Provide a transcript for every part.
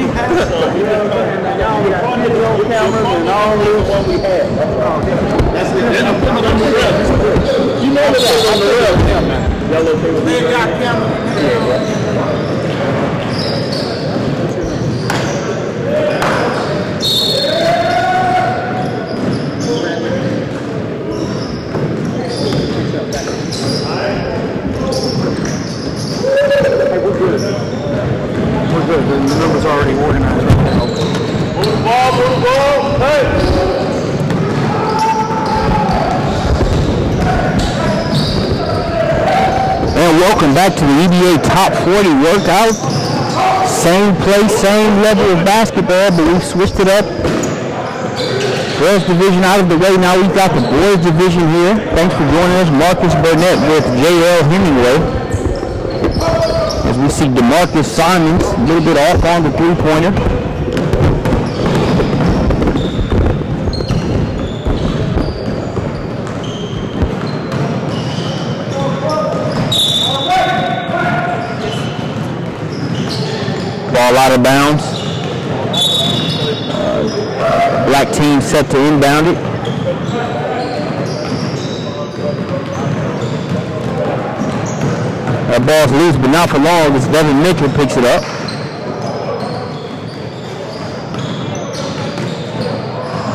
Y'all got video cameras and all this what we had. That's it. Then I'm putting it on the rail. You know that on the rail. Y'all okay with that? They got cameras. We're good. The number's already organized. Move the ball, hey! And welcome back to the EBA Top 40 workout. Same place, same level of basketball, but we switched it up. Girls division out of the way. Now we've got the boys division here. Thanks for joining us. Marcus Burnett with J.L. Hemingway. As we see DeMarcus Simons a little bit off on the three-pointer. Ball out of bounds. Black team set to inbound it. That ball's loose, but not for long as Devin Mitchell picks it up.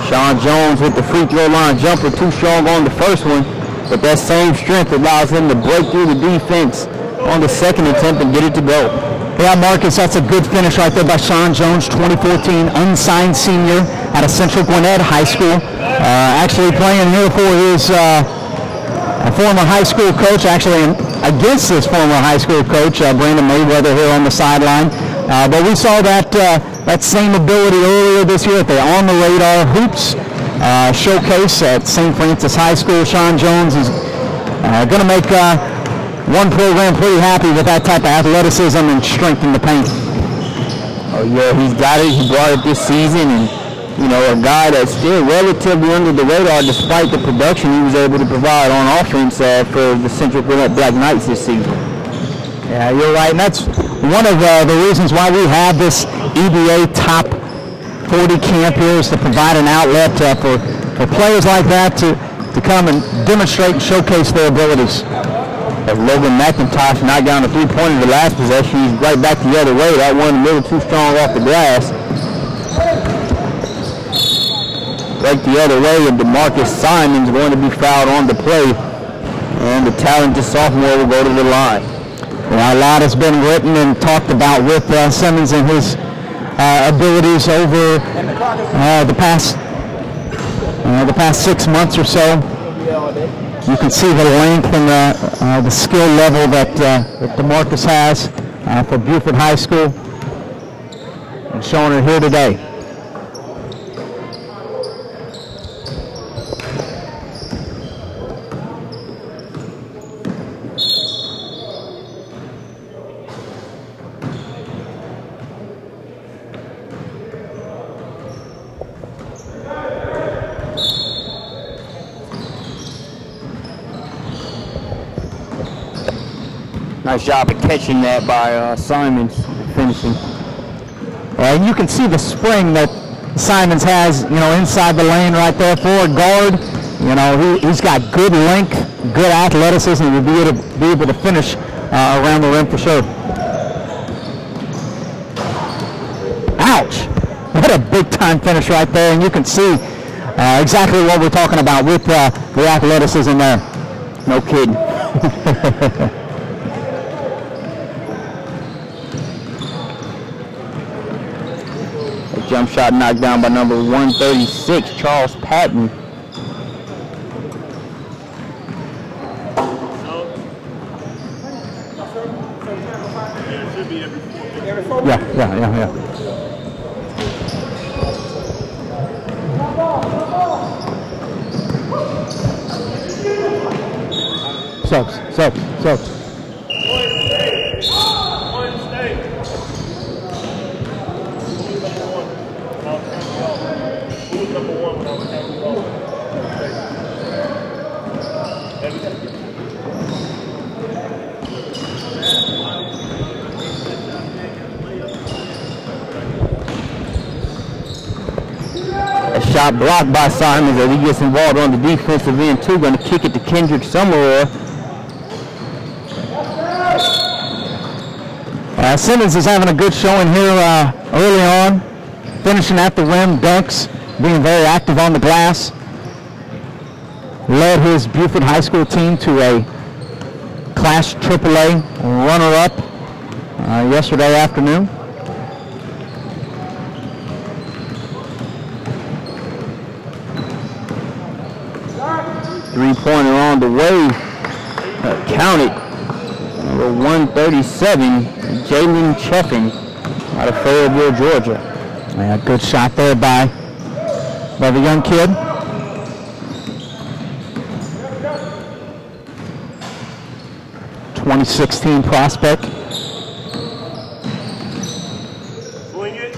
Sean Jones with the free throw line jumper, too strong on the first one, but that same strength allows him to break through the defense on the second attempt and get it to go. Yeah, Marcus, that's a good finish right there by Sean Jones, 2014 unsigned senior out of Central Gwinnett High School. Actually playing here for his former high school coach, actually against his former high school coach, Brandon Mayweather, here on the sideline. But we saw that same ability earlier this year at the On the Radar Hoops showcase at St. Francis High School. Sean Jones is going to make one program pretty happy with that type of athleticism and strength in the paint. Oh yeah, he's got it. He brought it this season, and you know, a guy that's still relatively under the radar despite the production he was able to provide on offense for the Central Gwinnett Black Knights this season. Yeah, you're right, and that's one of the reasons why we have this EBA Top 40 camp here, is to provide an outlet for players like that to come and demonstrate and showcase their abilities. As Logan McIntosh knocked down a three-pointer the last possession, he's right back the other way. That one a little too strong off the glass. Right the other way, and DeMarcus Simons going to be fouled on the play. And the talented sophomore will go to the line. Well, a lot has been written and talked about with Simmons and his abilities over the past 6 months or so. You can see the length and the skill level that DeMarcus has for Buford High School, and showing it here today. Nice job of catching that by Simons, finishing. And you can see the spring that Simons has, you know, inside the lane right there for a guard. You know, he's got good length, good athleticism, and will be able to finish around the rim for sure. Ouch! What a big-time finish right there, and you can see exactly what we're talking about with the athleticism there. No kidding. Jump shot knocked down by number 136, Charles Patton. Yeah. Subs. shot blocked by Simons as he gets involved on the defensive end too. Going to kick it to Kendrick Summerall. Simmons is having a good showing here early on, finishing at the rim, dunks, being very active on the glass. Led his Buford High School team to a Class AAA runner-up yesterday afternoon. Three-pointer on the way. Counted. Number 137, Jalen Cheffin out of Fayetteville, Georgia. Yeah, good shot there by the young kid. '16 prospect. Swing it.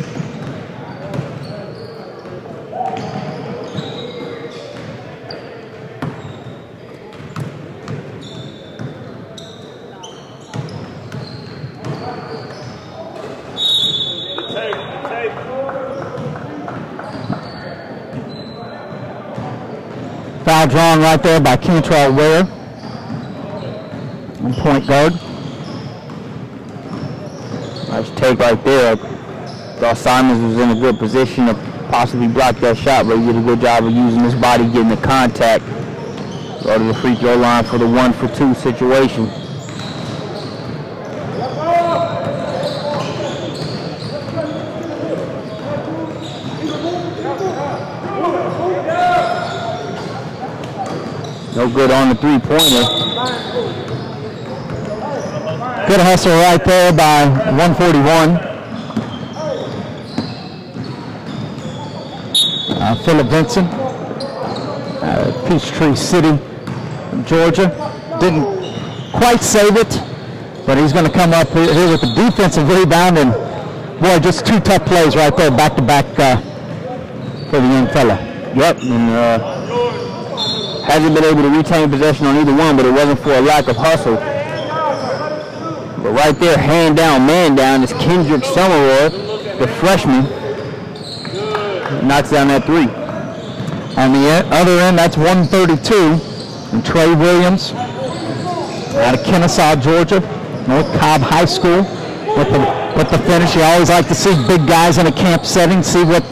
Foul drawn right there by Kentrell Ware. On point guard. Nice take right there. Thought Simons was in a good position to possibly block that shot, but he did a good job of using his body, getting the contact. Go to the free throw line for the 1-for-2 situation. No good on the three-pointer. Good hustle right there by 141. Philip Vincent, Peachtree City, Georgia. Didn't quite save it, but he's going to come up here with the defensive rebound, and boy, just two tough plays right there, back-to-back for the young fella. Yep, and hasn't been able to retain possession on either one, but it wasn't for a lack of hustle. But right there, hand down, man down, is Kendrick Summerall, the freshman. Knocks down that three. On the other end, that's 132. And Trey Williams out of Kennesaw, Georgia, North Cobb High School. With the finish, you always like to see big guys in a camp setting, see what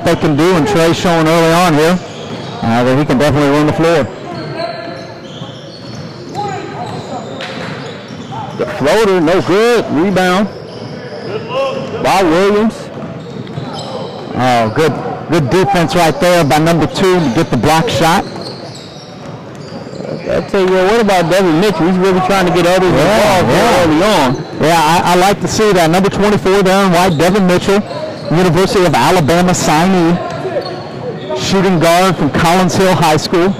they can do. And Trey's showing early on here that he can definitely run the floor. The floater, no good. Rebound by Williams. Oh, good defense right there by number 2 to get the block shot. I tell you what about Devin Mitchell? He's really trying to get others involved early on. Yeah, I like to see that. Number 24 there in white, Devin Mitchell, University of Alabama signee, shooting guard from Collins Hill High School.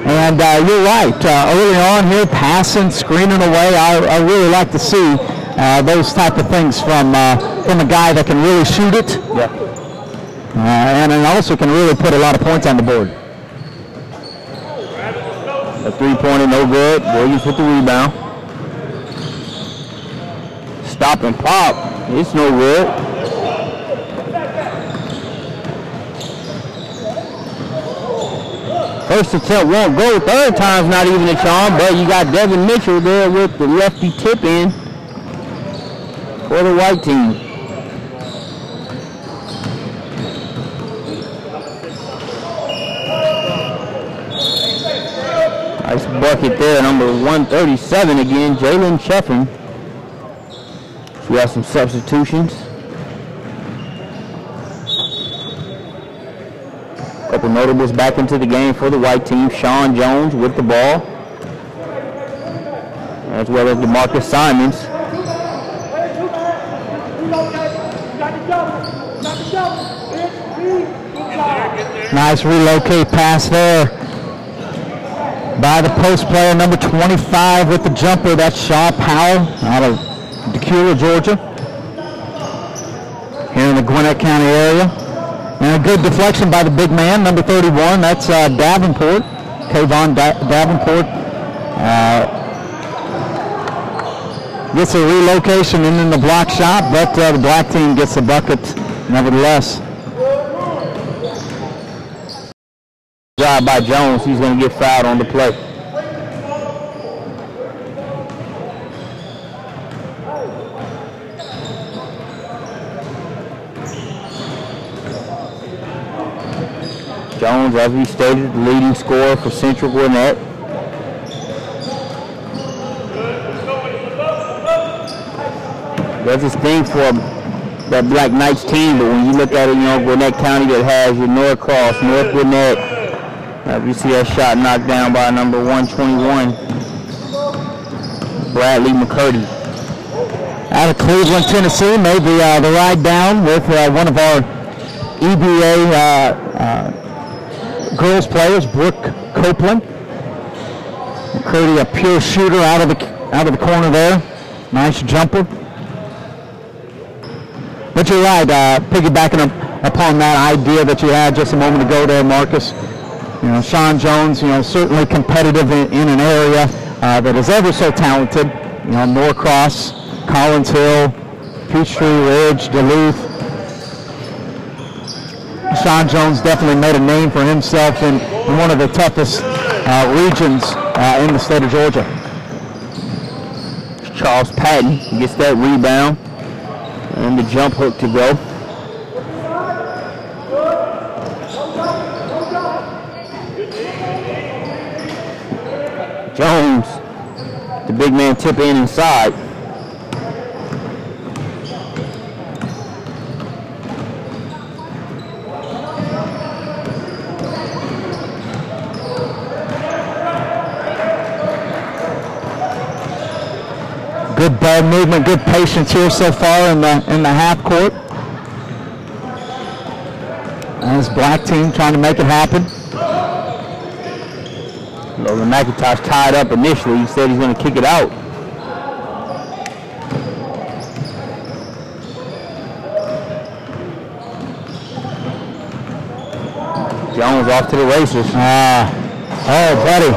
And you're right, early on here, passing, screening away, I really like to see those type of things from a guy that can really shoot it. Yeah. And also can really put a lot of points on the board. A three-pointer, no good. Williams with the rebound. Stop and pop. It's no good. First attempt won't go. Third time's not even a charm, but you got Devin Mitchell there with the lefty tip in for the white team. Nice bucket there, number 137 again, Jalen Cheffin. We have some substitutions. A couple notables back into the game for the white team. Sean Jones with the ball, as well as DeMarcus Simons. Nice relocate pass there by the post player, number 25 with the jumper. That's Shaw Powell out of Decatur, Georgia, here in the Gwinnett County area. And a good deflection by the big man, number 31. That's Davenport, Kayvon Davenport. Gets a relocation and then the block shot, but the black team gets the bucket nevertheless. drive by Jones. He's going to get fouled on the play. Jones, as we stated, the leading scorer for Central Gwinnett. That's his thing for that Black Knights team, but when you look at it, you know, Gwinnett County that has your Norcross, North Gwinnett. You see that shot knocked down by number 121, Bradley McCurdy. Out of Cleveland, Tennessee, made the ride down with one of our EBA girls players, Brooke Copeland. McCurdy, a pure shooter out of the corner there. Nice jumper. But you're right, piggybacking upon that idea that you had just a moment ago there, Marcus. You know, Sean Jones, you know, certainly competitive in an area that is ever so talented. You know, Norcross, Collins Hill, Peachtree Ridge, Duluth. Sean Jones definitely made a name for himself in one of the toughest regions in the state of Georgia. Charles Patton gets that rebound and the jump hook to go. Jones, the big man, tip in inside. Good ball movement, good patience here so far in the half court. And this black team trying to make it happen. Logan McIntosh tied up initially. He said he's going to kick it out. Jones off to the races. Oh, buddy.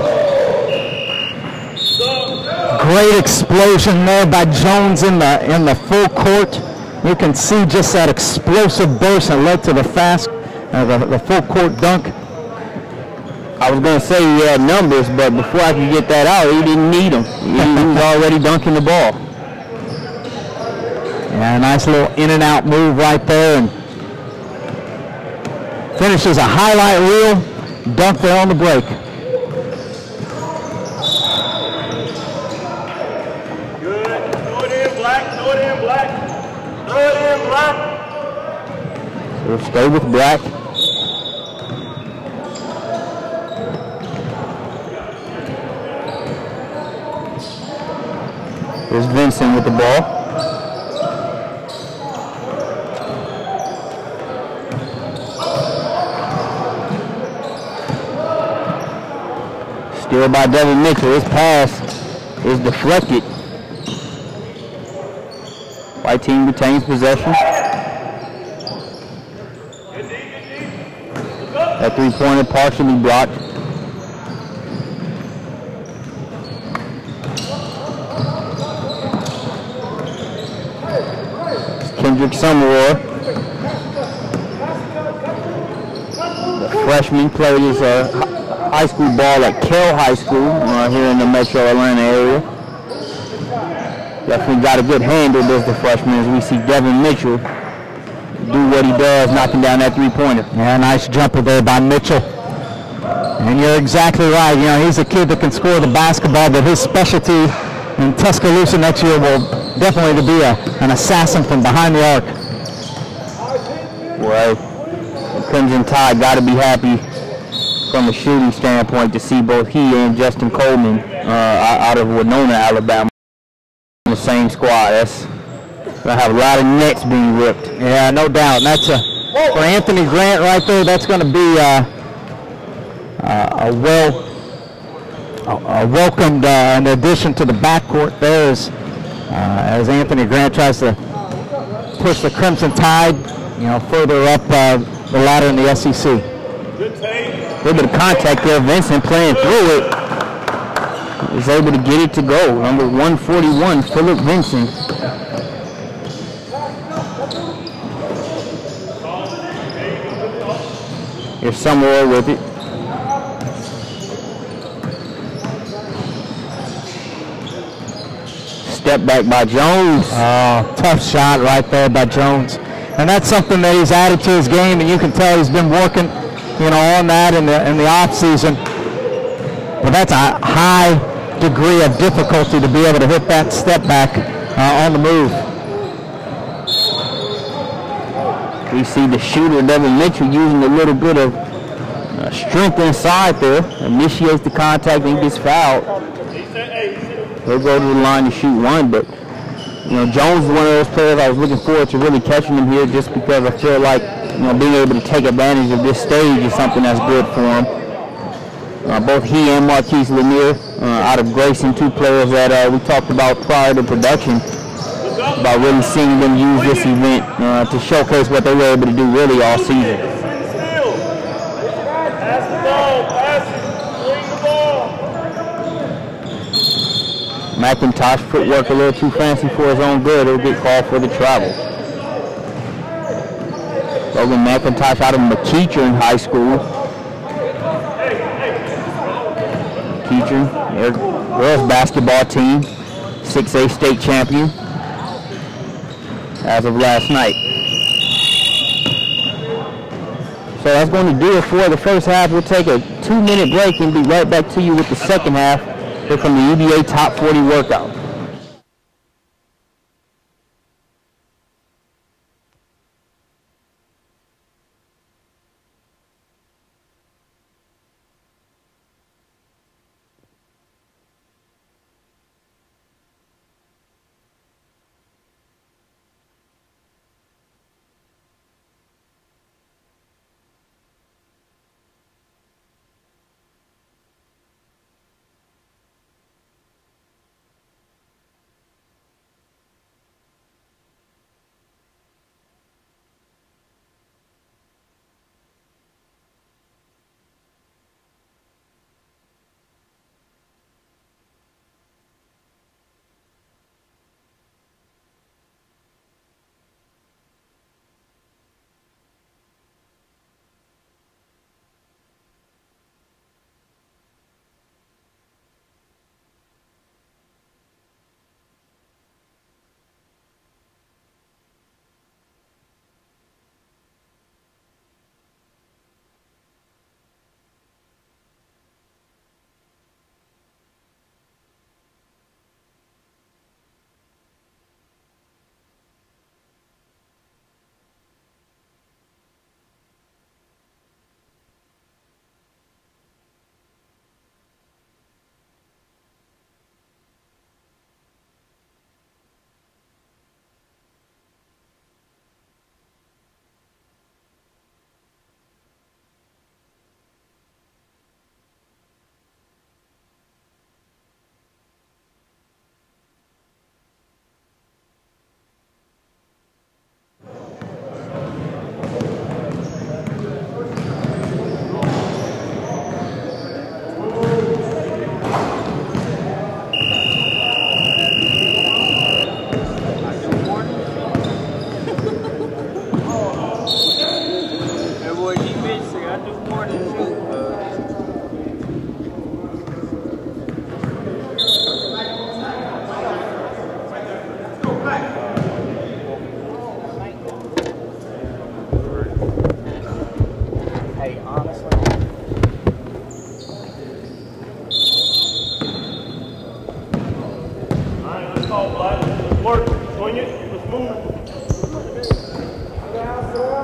Great explosion there by Jones in the full court. You can see just that explosive burst that led to the the full court dunk. I was going to say he had numbers, but before I could get that out, he didn't need them. He was already dunking the ball. Yeah, nice little in and out move right there, and finishes a highlight reel dunk there on the break. We'll stay with Black. Here's Vincent with the ball. Still by Devin Mitchell. His pass is deflected. White team retains possession. That three-pointer partially blocked. Kendrick Summerall, the freshman, played his high school ball at Kell High School here in the Metro Atlanta area. Definitely got a good handle, does the freshman, as we see Devin Mitchell do what he does, knocking down that three-pointer. Yeah, nice jumper there by Mitchell. And you're exactly right. You know, he's a kid that can score the basketball, but his specialty in Tuscaloosa next year will definitely be an assassin from behind the arc. Well, the Crimson Tide got to be happy from a shooting standpoint to see both he and Justin Coleman out of Winona, Alabama, in the same squad. That's going to have a lot of nets being ripped. Yeah, no doubt. And that's for Anthony Grant right there. That's going to be a welcomed in addition to the backcourt there as Anthony Grant tries to push the Crimson Tide, you know, further up the ladder in the SEC. A little bit of contact there. Vincent playing through it is able to get it to go. Number 141, Philip Vincent. Here's Summerall with it. step back by Jones. Tough shot right there by Jones. And that's something that he's added to his game, and you can tell he's been working, on that in the off season. But that's a high degree of difficulty to be able to hit that step back on the move. We see the shooter, Devin Mitchell, using a little bit of strength inside there, initiates the contact and gets fouled. He'll go to the line to shoot one, but Jones is one of those players I was looking forward to really catching him here, just because I feel like being able to take advantage of this stage is something that's good for him. Both he and Marquise Lanier out of Grayson, two players that we talked about prior to production, about really seeing them use this event to showcase what they were able to do really all season. Pass the ball, pass it, swing the ball. McIntosh footwork a little too fancy for his own good. He'll get called for the travel. Logan McIntosh out of McEachern High School. McEachern, their girls basketball team, 6A state champion as of last night. So that's going to do it for the first half. We'll take a 2-minute break and be right back to you with the second half here from the EBA Top 40 workout.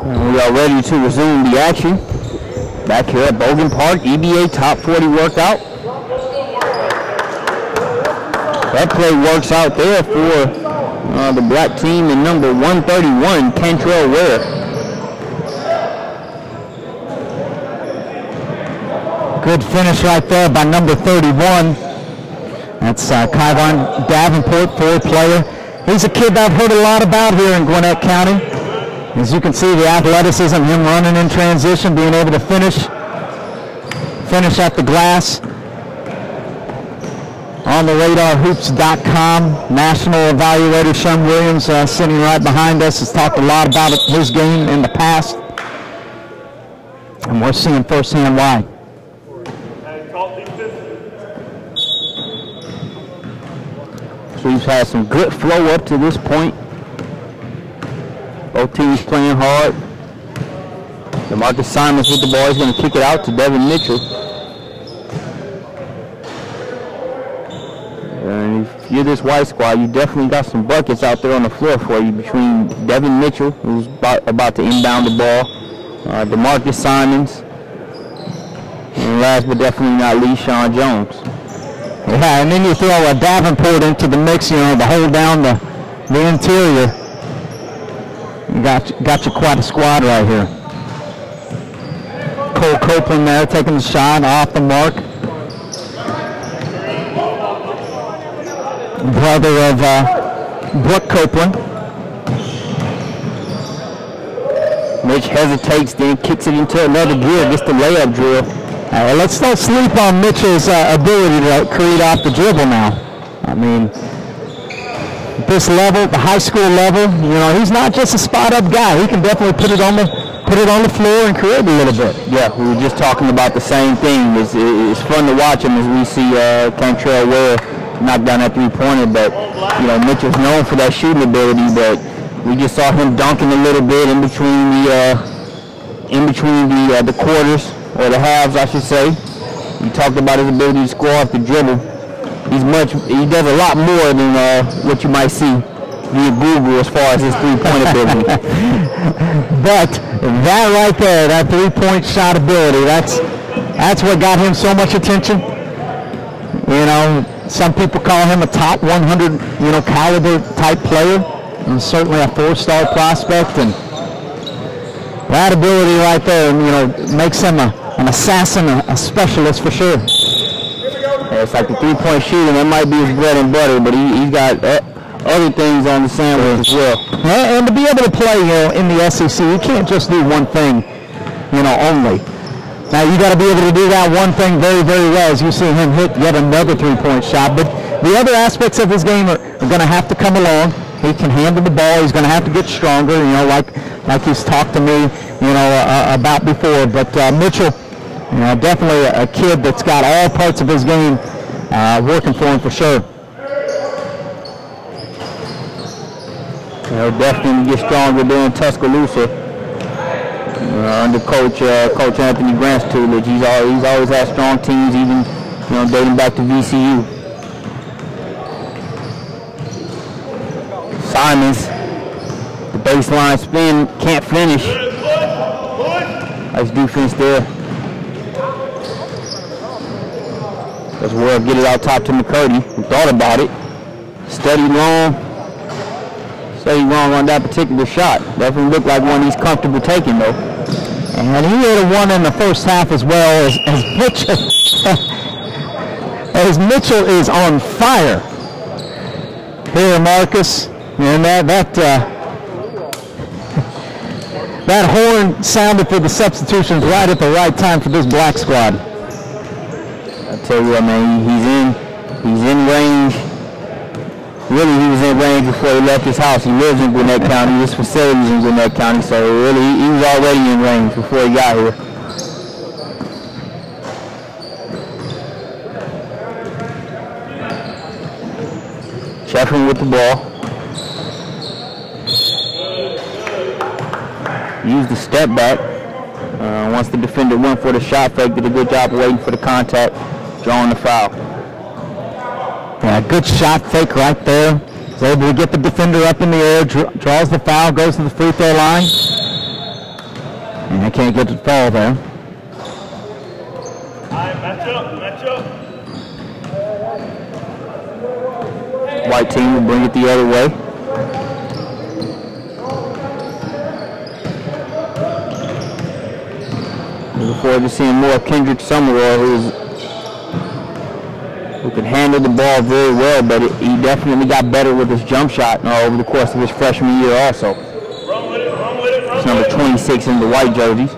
We are ready to resume the action back here at Bogan Park, EBA Top 40 workout. That play works out there for the black team in number 131, Cantrell Ware. Good finish right there by number 31. That's Kyvon Davenport, forward player. He's a kid that I've heard a lot about here in Gwinnett County. As you can see, the athleticism, him running in transition, being able to finish at the glass. On the radarhoops.com, national evaluator Sean Williams sitting right behind us has talked a lot about his game in the past. And we're seeing firsthand why. We've had some good flow up to this point. Both teams playing hard. DeMarcus Simons with the ball. He's going to kick it out to Devin Mitchell. And if you're this white squad, you definitely got some buckets out there on the floor for you between Devin Mitchell, who's about to inbound the ball, DeMarcus Simons, and last but definitely not least, Sean Jones. Yeah, and then you throw a Davenport into the mix, you know, to hold down the interior. You got you quite a squad right here. Cole Copeland there taking the shot off the mark. Brother of Brooke Copeland. Mitch hesitates, then kicks it into another gear, gets the layup drill. Let's not sleep on Mitchell's ability to create off the dribble now. I mean, this level, the high school level, you know, he's not just a spot-up guy. He can definitely put it on the floor and create a little bit. Yeah, we were just talking about the same thing. It's fun to watch him as we see Cantrell Ware knock down that three-pointer, but you know, Mitchell's known for that shooting ability, but we just saw him dunking a little bit in between the quarters, or the halves, I should say. You talked about his ability to score off the dribble. He does a lot more than what you might see via Google as far as his three-point ability. But that right there, that three-point shot ability, that's what got him so much attention. You know, some people call him a top 100, you know, caliber type player, and certainly a four-star prospect. And that ability right there, you know, makes him an assassin, a specialist for sure. Yeah, it's like the three-point shooting. That might be his bread and butter, but he's got other things on the sandwich as well. And to be able to play, you know, in the SEC, you can't just do one thing, you know, only. Now you got to be able to do that one thing very, very well, as you see him hit yet another three-point shot. But the other aspects of his game are going to have to come along. He can handle the ball. He's going to have to get stronger, you know, like he's talked to me, you know, about before. But Mitchell, you know, definitely a kid that's got all parts of his game working for him for sure. He'll definitely get stronger there in Tuscaloosa. Under Coach Anthony Grant's tutelage, he's always had strong teams, even, you know, dating back to VCU. Simons, the baseline spin, can't finish. Nice defense there. Does well get it out top to McCurdy, who thought about it. Steady long on that particular shot. Definitely looked like one he's comfortable taking though. And he hit a one in the first half as well, as Mitchell is on fire. Here, Marcus, and that horn sounded for the substitutions right at the right time for this black squad. I tell you what, man, he's in range. Really, he was in range before he left his house. He lives in Gwinnett County. His facility's in Gwinnett County, so really, he was already in range before he got here. Cheffin with the ball. Used the step back. Once the defender went for the shot fake, did a good job of waiting for the contact, drawing the foul. Yeah, good shot fake right there. He's able to get the defender up in the air, draws the foul, goes to the free throw line. And I can't get the foul there. Match up. White team will bring it the other way. Looking forward to seeing more of Kendrick Summerall, who can handle the ball very well, but he definitely got better with his jump shot over the course of his freshman year also. It's number 26 in the white jerseys,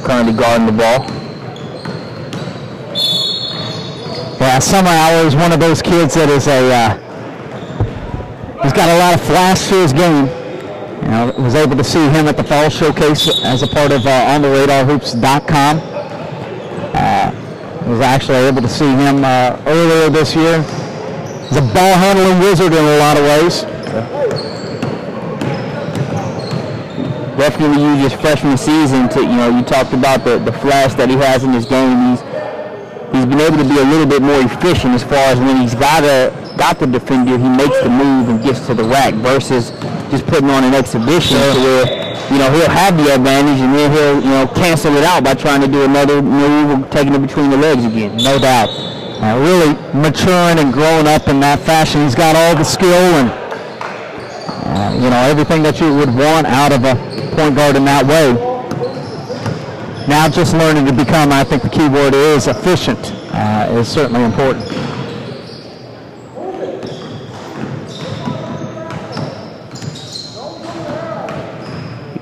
currently guarding the ball. Yeah, Summerall is one of those kids that is he's got a lot of flash to his game. You know, was able to see him at the Fall Showcase as a part of OnTheRadarHoops.com. Was actually able to see him earlier this year. He's a ball handling wizard in a lot of ways. Definitely use his freshman season to, you talked about the flash that he has in his game. He's been able to be a little bit more efficient as far as when he's got the defender, he makes the move and gets to the rack versus just putting on an exhibition to where, he'll have the advantage and then he'll, cancel it out by trying to do another move or taking it between the legs again. No doubt. Really maturing and growing up in that fashion. He's got all the skill and, everything that you would want out of a point guard in that way. Now just learning to become, I think the key word is efficient, is certainly important.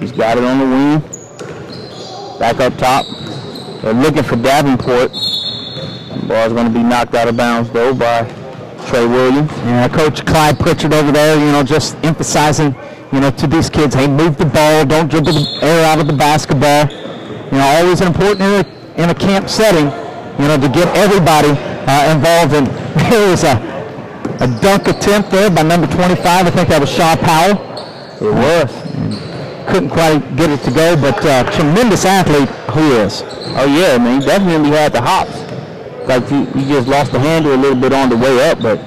He's got it on the wing. Back up top. They're looking for Davenport. The ball's going to be knocked out of bounds, though, by Trey Williams. Yeah, Coach Clyde Pritchard over there, just emphasizing, to these kids, hey, move the ball, don't dribble the air out of the basketball. Always important in a camp setting, to get everybody involved. And there was a dunk attempt there by number 25. I think that was Shaw Powell. It was. Couldn't quite get it to go, but tremendous athlete who is. Oh, yeah, man. He definitely had the hops. Like he just lost the handle a little bit on the way up, but.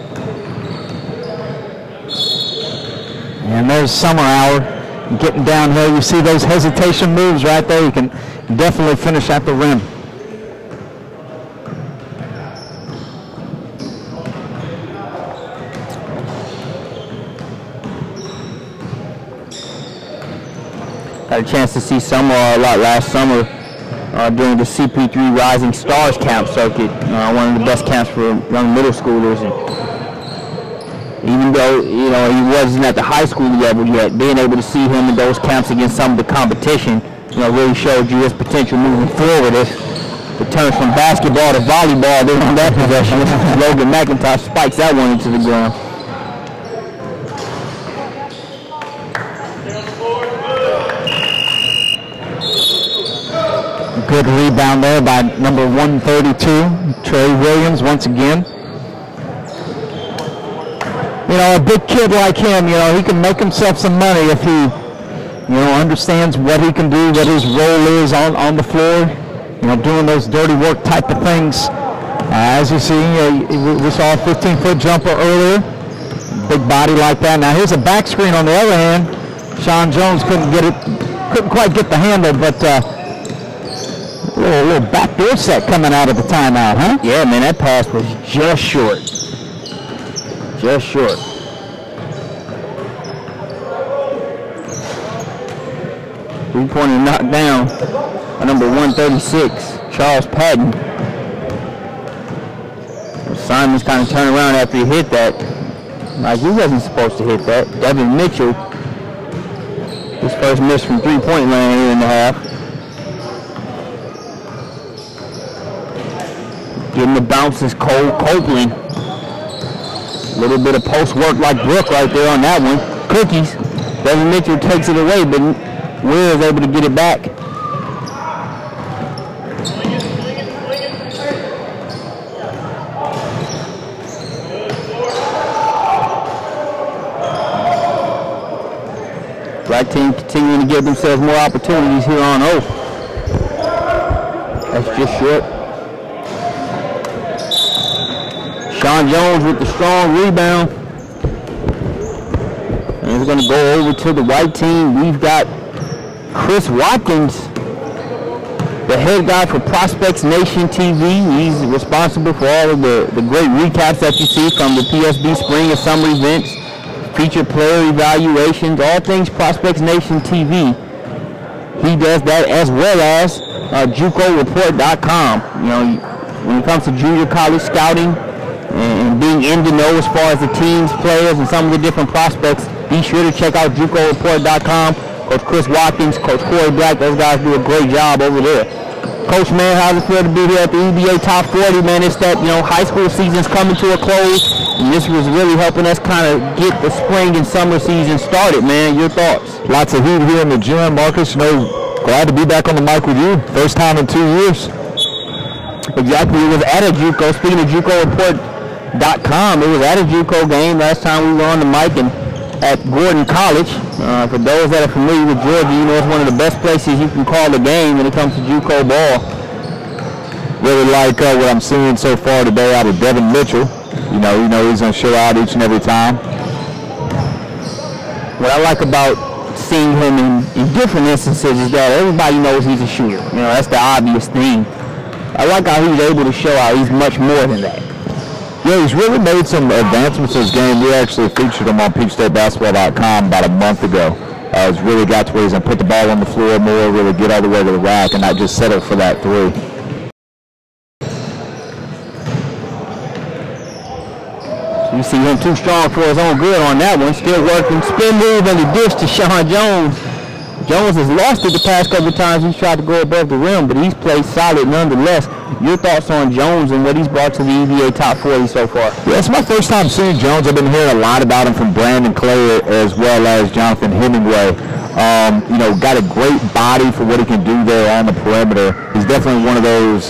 And there's Summer Hour getting downhill. You see those hesitation moves right there. You can definitely finish at the rim. Had a chance to see Summer a lot last summer during the CP3 Rising Stars Camp circuit. One of the best camps for young middle schoolers. And even though, he wasn't at the high school level yet, being able to see him in those camps against some of the competition, really showed you his potential moving forward. It turns from basketball to volleyball there on that possession. Logan McIntosh spikes that one into the ground. Good rebound there by number 132, Trey Williams, once again. A big kid like him, he can make himself some money if he, understands what he can do, what his role is on the floor, doing those dirty work type of things. As you see, we saw a 15-foot jumper earlier, big body like that. Now here's a back screen on the other hand. Sean Jones couldn't quite get the handle, but a little backdoor set coming out of the timeout, huh? Yeah, man, that pass was just short. Just short. Three-pointer knocked down by number 136, Charles Patton. Simon's kind of turned around after he hit that. Like he wasn't supposed to hit that. Devin Mitchell, his first miss from three-point line here in the half. Getting the bounce is Cole Copeland. A little bit of post work like Brooke right there on that one. Cookies. Devin Mitchell takes it away, but Weir is able to get it back. Black team continuing to give themselves more opportunities here on O. That's just short. Sean Jones with the strong rebound. And it's going to go over to the white team. We've got Chris Watkins, the head guy for Prospects Nation TV. He's responsible for all of the great recaps that you see from the PSB spring and summer events, featured player evaluations, all things Prospects Nation TV. He does that as well as JUCOReport.com. When it comes to junior college scouting and being in the know as far as the teams, players, and some of the different prospects, be sure to check out JUCOReport.com. Coach Chris Watkins, Coach Corey Black, those guys do a great job over there. Coach, man, how's it feel to be here at the EBA Top 40, man? It's that, high school season's coming to a close, and this was really helping us kind of get the spring and summer season started, man. Your thoughts? Lots of heat here in the gym, Marcus. Glad to be back on the mic with you. First time in 2 years. Exactly. It was at a JUCO. Speaking of JUCO Report, JucoPort.com. It was at a JUCO game last time we were on the mic and at Gordon College. For those that are familiar with Georgia, you know it's one of the best places you can call a game when it comes to JUCO ball. Really like what I'm seeing so far today out of Devin Mitchell. You know he's going to show out each and every time. What I like about seeing him in different instances is that everybody knows he's a shooter. You know, that's the obvious thing. I like how he's able to show out he's much more than that. Yeah, he's really made some advancements in his game. We actually featured him on PeachStateBasketball.com about a month ago. He's really got to where he's going to put the ball on the floor more, really get all the way to the rack and not just settle for that three. You see him too strong for his own good on that one. Still working. Spin move and the dish to Sean Jones. Jones has lost it the past couple of times. He's tried to go above the rim, but he's played solid nonetheless. Your thoughts on Jones and what he's brought to the EBA top 40 so far? Yeah, it's my first time seeing Jones. I've been hearing a lot about him from Brandon Clay as well as Jonathan Hemingway. Got a great body for what he can do there on the perimeter. He's definitely one of those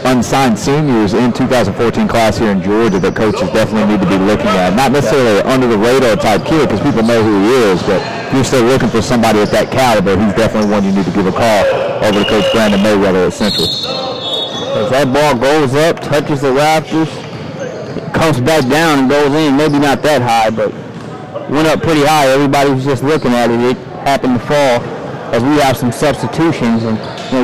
unsigned seniors in 2014 class here in Georgia that coaches definitely need to be looking at. Not necessarily under the radar type kid because people know who he is, but if you're still looking for somebody at that caliber, he's definitely one you need to give a call over to Coach Brandon Mayweather at Central. As that ball goes up, touches the rafters, comes back down and goes in, maybe not that high, but went up pretty high. Everybody was just looking at it. It happened to fall as we have some substitutions. And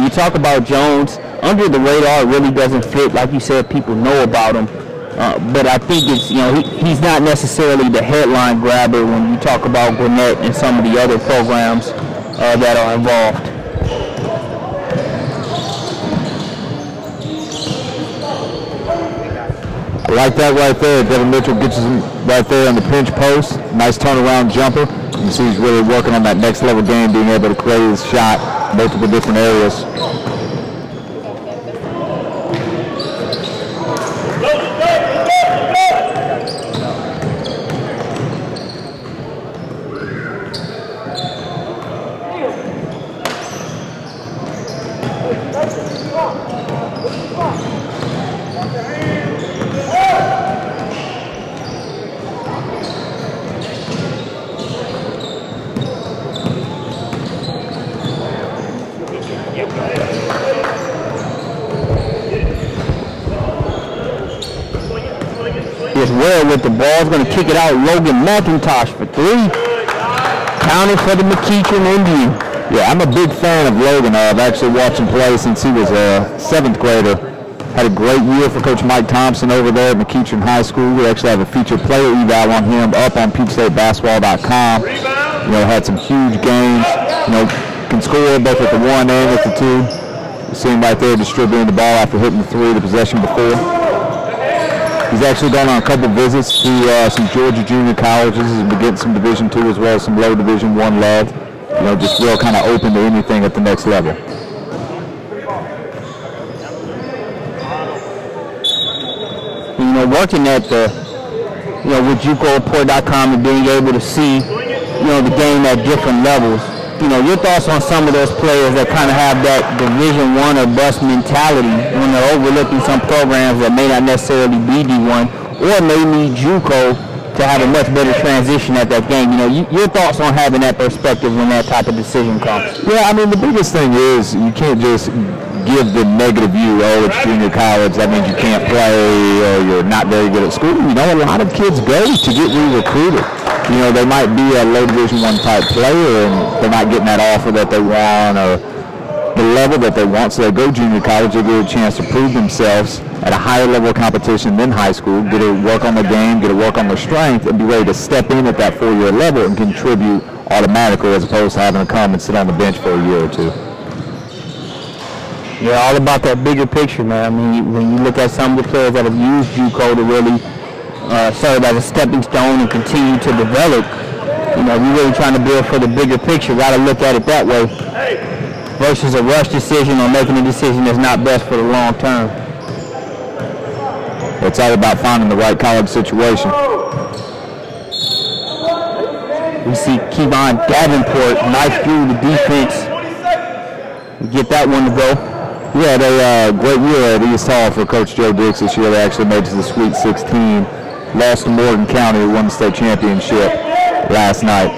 you talk about Jones, under the radar, it really doesn't fit. Like you said, people know about him. But I think it's, he's not necessarily the headline grabber when you talk about Gwinnett and some of the other programs that are involved. I like that right there. Devin Mitchell gets him right there on the pinch post. Nice turnaround jumper. You see he's really working on that next level game, being able to create his shot multiple different areas. With the ball, is going to kick it out. Logan McIntosh for three. Counted for the McEachern Indian. Yeah, I'm a big fan of Logan. I've actually watched him play since he was a 7th grader. Had a great year for Coach Mike Thompson over there at McEachern High School. We actually have a featured player eval on him up on PeachStateBasketball.com. Had some huge games. Can score both at the 1 and at the 2. You see him right there distributing the ball after hitting the 3 the possession before. He's actually gone on a couple visits to some Georgia junior colleges. He's been getting some Division II as well as some low Division I love. Just real kind of open to anything at the next level. Working at the, with JucoPort.com and being able to see, the game at different levels. Your thoughts on some of those players that kind of have that Division I or bust mentality when they're overlooking some programs that may not necessarily be D1 or may need JUCO to have a much better transition at that game. Your thoughts on having that perspective when that type of decision comes? Yeah, I mean, the biggest thing is you can't just give the negative view, oh, it's junior college, that means you can't play or you're not very good at school. A lot of kids go to get re-recruited. They might be a low Division I type player and they're not getting that offer that they want or the level that they want, so they go junior college, they get a chance to prove themselves at a higher level of competition than high school, get to work on the game, get to work on their strength, and be ready to step in at that 4-year level and contribute automatically as opposed to having to come and sit on the bench for a year or two. Yeah, all about that bigger picture, man. I mean, when you look at some of the players that have used JUCO to really serve as a stepping stone and continue to develop, we're really trying to build for the bigger picture. Got to look at it that way versus a rush decision or making a decision that's not best for the long term. It's all about finding the right college situation. We see Kevon Davenport knife through the defense. Get that one to go. Yeah, they great year at East Hall for Coach Joe Dix this year. They actually made it to the Sweet 16, lost to Morgan County, who won the state championship last night.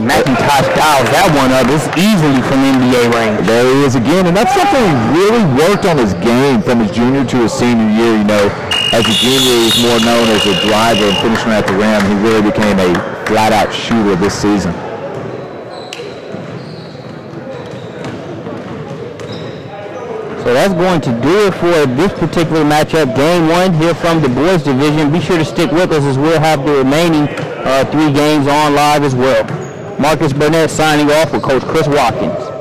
McIntosh dials that one up. It's easily from NBA range. There he is again, and that's something he really worked on his game from his junior to his senior year. You know, as a junior, he's more known as a driver and finisher at the rim. He really became a flat-out shooter this season. So that's going to do it for this particular matchup, Game 1 here from the boys division. Be sure to stick with us as we'll have the remaining 3 games on live as well. Marcus Burnett signing off with Coach Chris Watkins.